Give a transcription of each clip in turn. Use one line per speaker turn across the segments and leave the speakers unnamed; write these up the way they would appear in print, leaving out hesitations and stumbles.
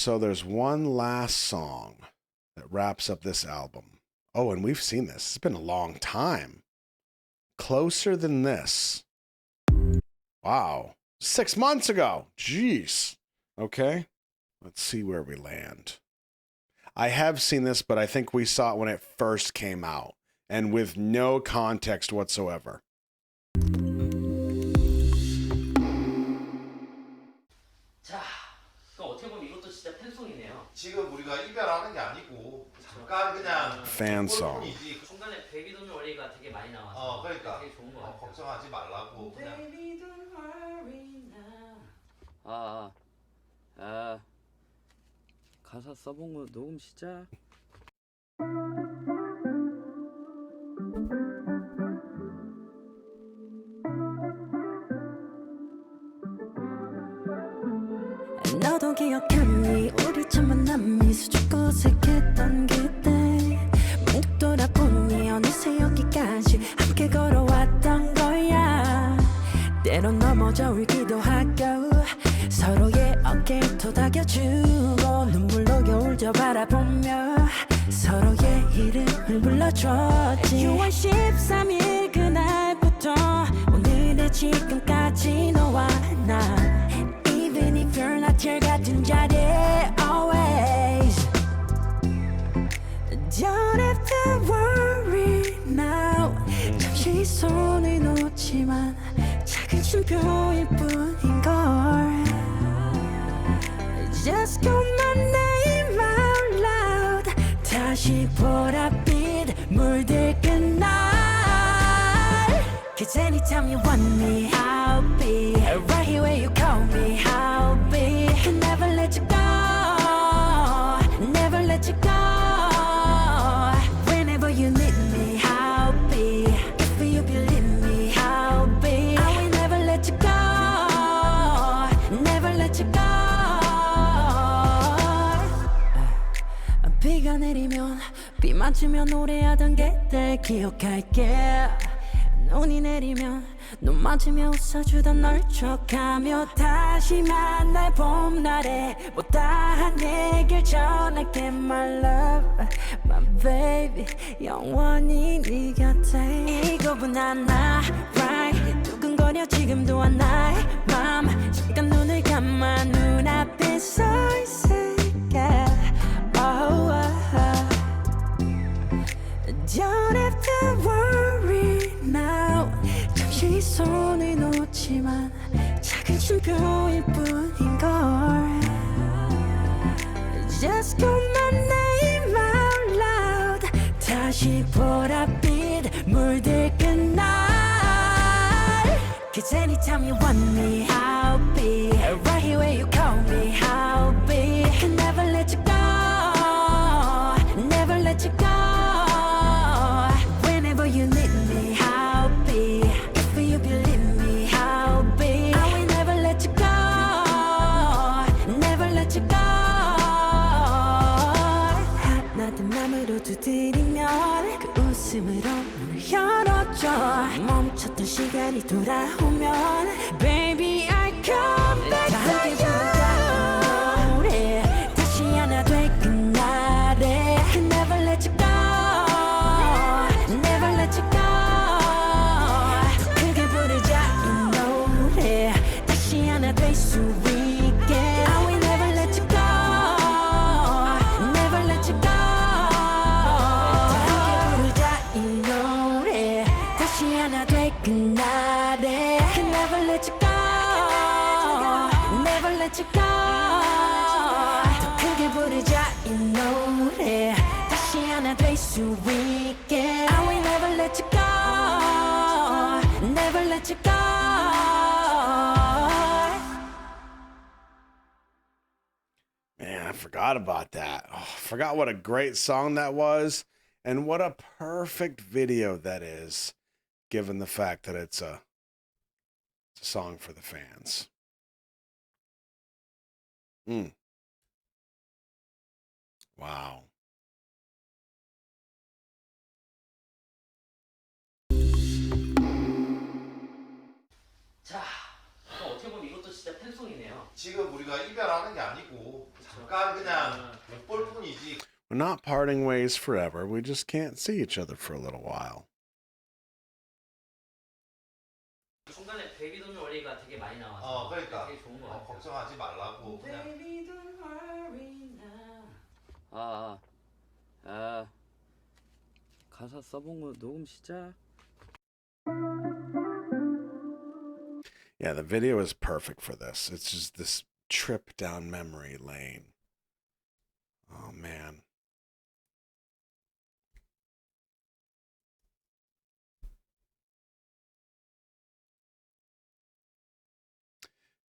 So there's one last song that wraps up this album. Oh, and we've seen this. It's been a long time. Closer Than This. Wow. 6 months ago. Jeez. Okay. Let's see where we land. I have seen this, but I think we saw it when it first came out and with no context whatsoever.
자, 그럼 어떻게 보면 이것도 진짜 팬송이네요.
지금 우리가 이별하는 게 아니고 잠깐 그냥
Fan song.
꼴뿐이지.
중간에 베이비 돈 워리가 되게 많이 나와서
그러니까
되게 좋은 거 같아요.
걱정하지 말라고 그냥.
Baby don't worry now.
가사 써본 거 녹음 시작.
너도 기억하니 우리 첫 만남이 수줍고 어색했던 그때 문득 돌아보니 어느새 여기까지 함께 걸어왔던 거야. 때론 넘어져 울기도 하고 서로의 어깨를 토닥여주고 눈물로 겨울 저 바라보며 서로의 이름을 불러줬지. 6월 13일 그날부터 오늘의 지금까지 너와 나 Even if you're not here 같은 자리에 always Don't have to worry now 잠시 손을 놓지만 작은 쉼표일 뿐인걸 Just call my name out loud 다시 보랏빛 물들 그날 Cause anytime you want me I'll be right here where you call me I'll be Can never let you go Never let you go Whenever you need me I'll be If you believe me I'll be I will never let you go Never let you go 비가 내리면 비 맞으며 노래하던 그때 기억할게 눈이 내리면 눈 맞으며 웃어주던 널 촉하며 다시 만날 봄날에 못다한 얘길 전할게 My love, my baby 영원히 네 곁에 이거보단 나 right 두근거려 지금도 한 나의 맘 잠깐 눈을 감아 눈앞에 서 있을게 oh, Don't have to worry now 잠시 손을 놓지만 작은 쉼표일 뿐인걸 Just call my name out loud 다시 보랏빛 물들 그날 Cause anytime you want me I'll be right here where you call me I'll be Can never let you go Never let you go Whenever you need me I'll be If you believe me I'll be I will never let you go Never let you go 하나된 맘으로 두드리면 그 웃음으로 문을 열어줘 멈췄던 시간이 돌아오면 Baby I come back 다 함께 부르자 노래 다시 하나 될 그날에 Can never let you go Never let you go 더 크게 부르자 이 노래 다시 하나 될 수 있게 I will never let you go Never let you go 더 함께 부르자 이 노래 다시 하나 될 그날에 Can never let you go Never let you go 더 크게 부르자 이 노래 다시 하나 될 수 있게 I will never let you go Never let you go
Man, I forgot about that. Oh, I forgot what a great song that was and what a perfect video that is, given the fact that it's a song for the fans. Wow.
자, 그럼 어떻게 보면 이것도 진짜 팬송이네요.
지금 우리가 이별하는 게 아니고 잠깐 잠깐 그냥 못 볼 뿐이지.
We're not parting ways forever. We just can't see each other for a little while.
중간에 베이비 돈 워리가 되게 많이 나와서
그러니까
되게 좋은 것 같아요.
걱정하지 말라고 그냥.
Baby don't worry now.
가사 써본 거 녹음 시작.
Yeah, the video is perfect for this. It's just this trip down memory lane. Oh, man.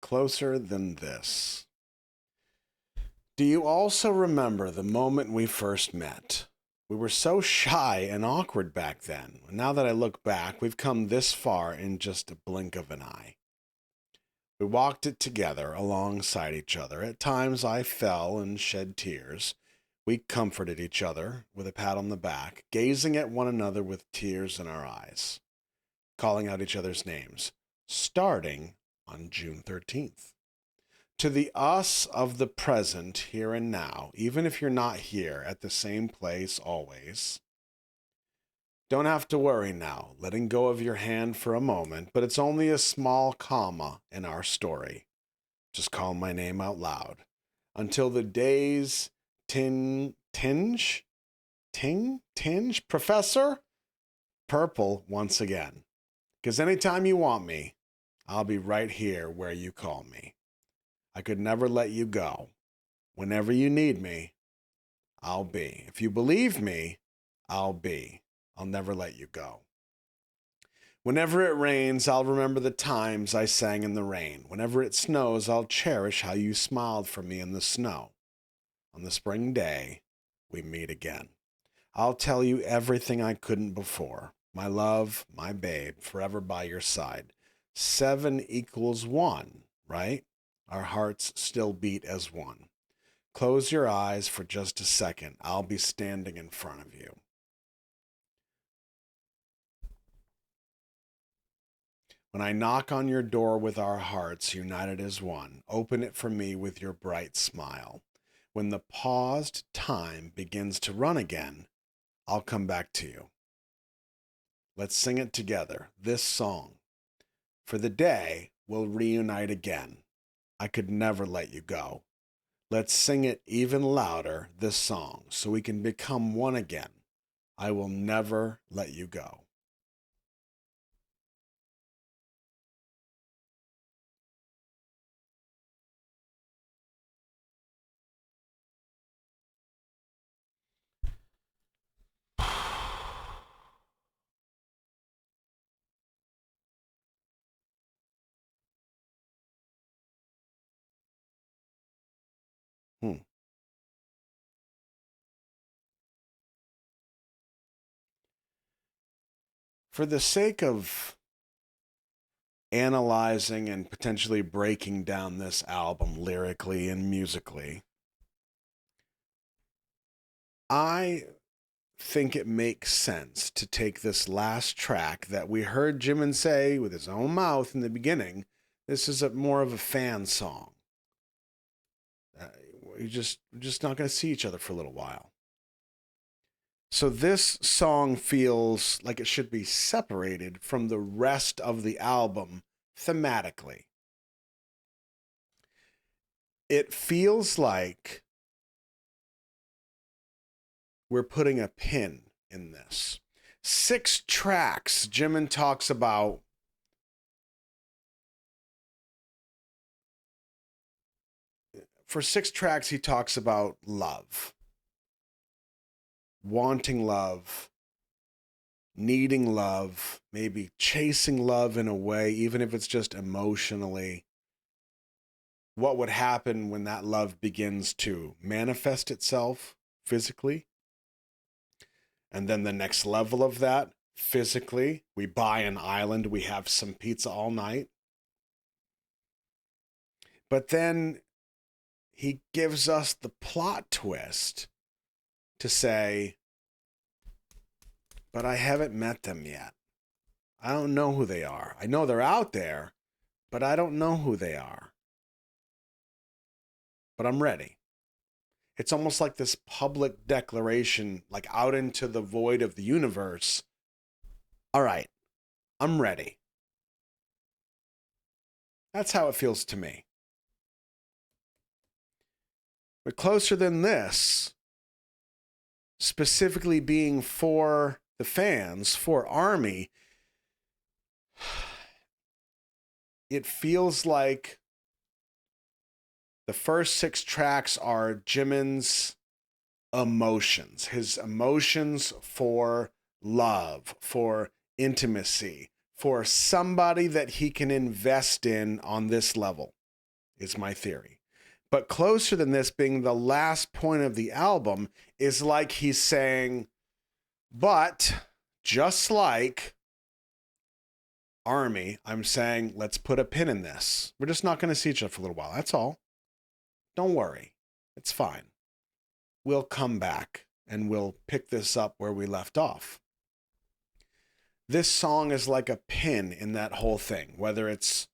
Closer than this. Do you also remember the moment we first met? We were so shy and awkward back then. Now that I look back, we've come this far in just a blink of an eye. We walked it together alongside each other. At times I fell and shed tears. We comforted each other with a pat on the back, gazing at one another with tears in our eyes, calling out each other's names, starting on June 13th. To the us of the present, here and now, even if you're not here at the same place always, don't have to worry now, letting go of your hand for a moment, but it's only a small comma in our story. Just call my name out loud. Until the days tinge, Professor? Purple once again. Because anytime you want me, I'll be right here where you call me. I could never let you go. Whenever you need me, I'll be. If you believe me, I'll be. I'll never let you go. Whenever it rains, I'll remember the times I sang in the rain. Whenever it snows, I'll cherish how you smiled for me in the snow. On the spring day, we meet again. I'll tell you everything I couldn't before. My love, my babe, forever by your side. 7 equals 1, right? Our hearts still beat as one. Close your eyes for just a second. I'll be standing in front of you. When I knock on your door with our hearts united as one, open it for me with your bright smile. When the paused time begins to run again, I'll come back to you. Let's sing it together, this song. For the day, we'll reunite again. I could never let you go. Let's sing it even louder, this song, so we can become one again. I will never let you go. For the sake of analyzing and potentially breaking down this album lyrically and musically, I think it makes sense to take this last track that we heard Jimin say with his own mouth in the beginning. This is more of a fan song. We're just not going to see each other for a little while. So this song feels like it should be separated from the rest of the album thematically. It feels like we're putting a pin in this. 6 tracks, Jimin talks about for 6 tracks, he talks about love. Wanting love, needing love, maybe chasing love in a way, even if it's just emotionally. What would happen when that love begins to manifest itself physically? And then the next level of that, physically, we buy an island, we have some pizza all night. But then he gives us the plot twist to say, but I haven't met them yet. I don't know who they are. I know they're out there, but I don't know who they are. But I'm ready. It's almost like this public declaration, like out into the void of the universe. All right, I'm ready. That's how it feels to me. But Closer Than This, specifically being for the fans, for Army, it feels like the first 6 tracks are Jimin's emotions, his emotions for love, for intimacy, for somebody that he can invest in on this level, is my theory. But Closer Than This, being the last point of the album, is like he's saying, but just like Army, I'm saying, let's put a pin in this. We're just not going to see each other for a little while. That's all. Don't worry. It's fine. We'll come back and we'll pick this up where we left off. This song is like a pin in that whole thing, whether it's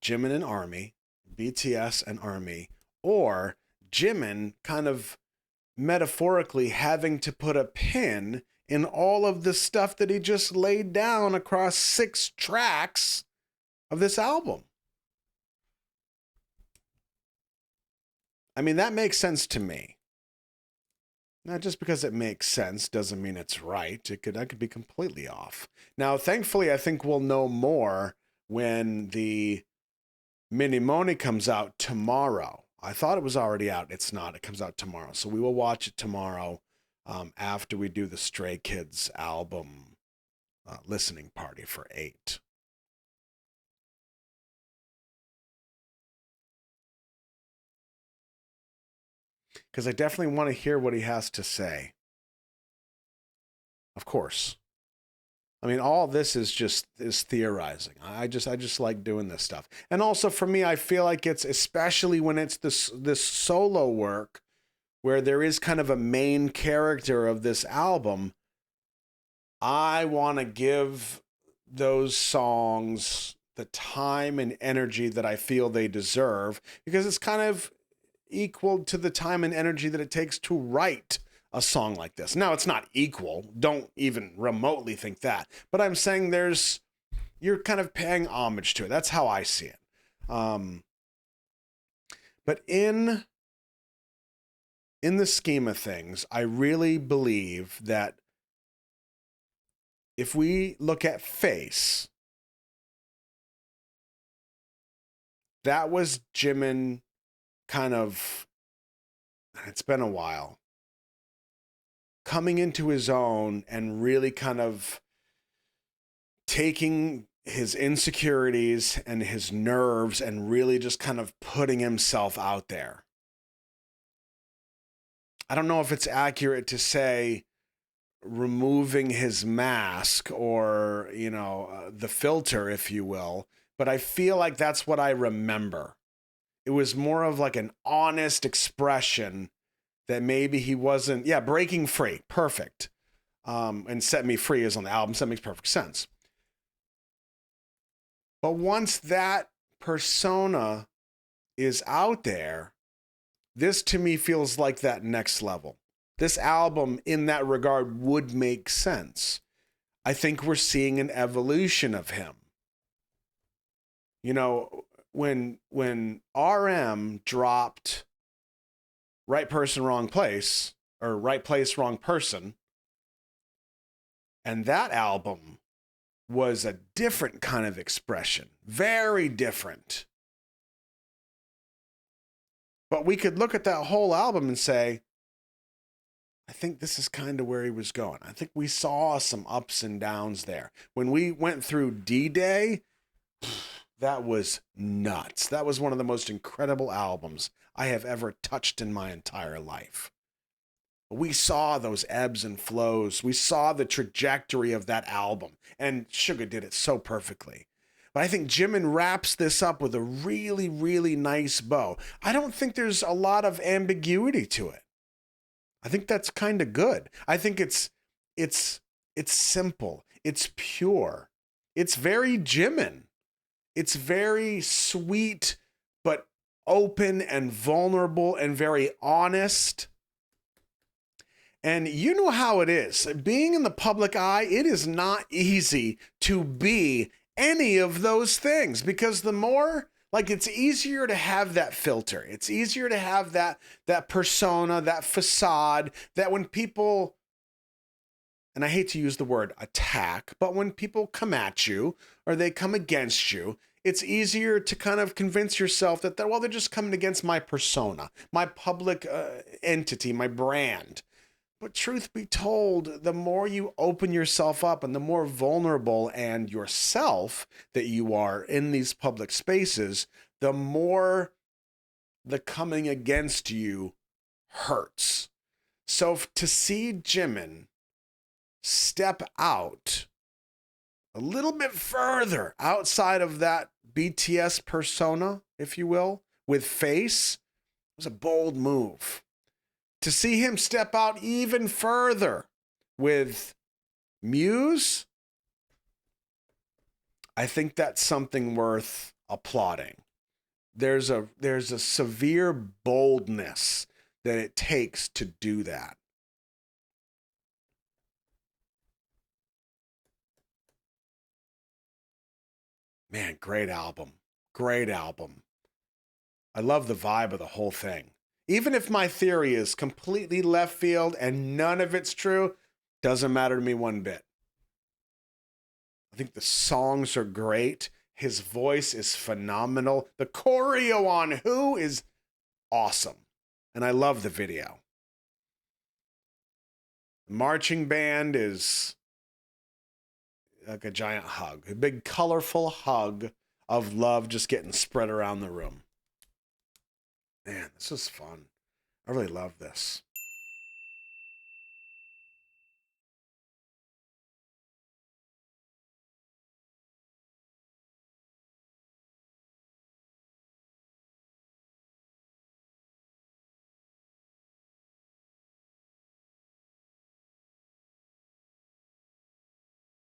Jimin and Army, BTS and Army, or Jimin kind of metaphorically having to put a pin in all of the stuff that he just laid down across 6 tracks of this album. I mean, that makes sense to me. Not just because it makes sense doesn't mean it's right. I could be completely off. Now, thankfully, I think we'll know more when the Mini Moni comes out tomorrow. I thought it was already out. It's not. It comes out tomorrow. So we will watch it tomorrow after we do the Stray Kids album listening party for 8. Because I definitely want to hear what he has to say. Of course. I mean, all this is theorizing. I just like doing this stuff. And also for me, I feel like it's, especially when it's this solo work where there is kind of a main character of this album, I want to give those songs the time and energy that I feel they deserve, because it's kind of equal to the time and energy that it takes to write a song like this. Now, it's not equal. Don't even remotely think that. But I'm saying you're kind of paying homage to it. That's how I see it. But in the scheme of things, I really believe that if we look at Face, that was Jimin kind of, it's been a while, coming into his own and really kind of taking his insecurities and his nerves and really just kind of putting himself out there. I don't know if it's accurate to say removing his mask or, the filter, if you will, but I feel like that's what I remember. It was more of like an honest expression that maybe he wasn't, breaking free. Perfect. And Set Me Free is on the album, so that makes perfect sense. But once that persona is out there, this to me feels like that next level. This album in that regard would make sense. I think we're seeing an evolution of him. When RM dropped Right Person, Wrong Place, or Right Place, Wrong Person, and that album was a different kind of expression, very different. But we could look at that whole album and say, I think this is kind of where he was going. I think we saw some ups and downs there. When we went through D-Day, that was nuts. That was one of the most incredible albums I have ever touched in my entire life. We saw those ebbs and flows. We saw the trajectory of that album, and Suga did it so perfectly. But I think Jimin wraps this up with a really, really nice bow. I don't think there's a lot of ambiguity to it. I think that's kind of good. I think it's simple. It's pure. It's very Jimin. It's very sweet, but open and vulnerable and very honest. And you know how it is. Being in the public eye, it is not easy to be any of those things, because the more, like, it's easier to have that filter. It's easier to have that persona, that facade, that when people, and I hate to use the word attack, but when people come at you or they come against you, it's easier to kind of convince yourself that they're just coming against my persona, my public entity, my brand. But truth be told, the more you open yourself up and the more vulnerable and yourself that you are in these public spaces, the more the coming against you hurts. So to see Jimin step out a little bit further outside of that BTS persona, if you will, with Face, was a bold move. To see him step out even further with Muse, I think that's something worth applauding. There's a severe boldness that it takes to do that. Man, great album. Great album. I love the vibe of the whole thing. Even if my theory is completely left field and none of it's true, doesn't matter to me one bit. I think the songs are great. His voice is phenomenal. The choreo on Who is awesome. And I love the video. The marching band is like a giant hug. A big, colorful hug of love just getting spread around the room. Man, this is fun. I really love this.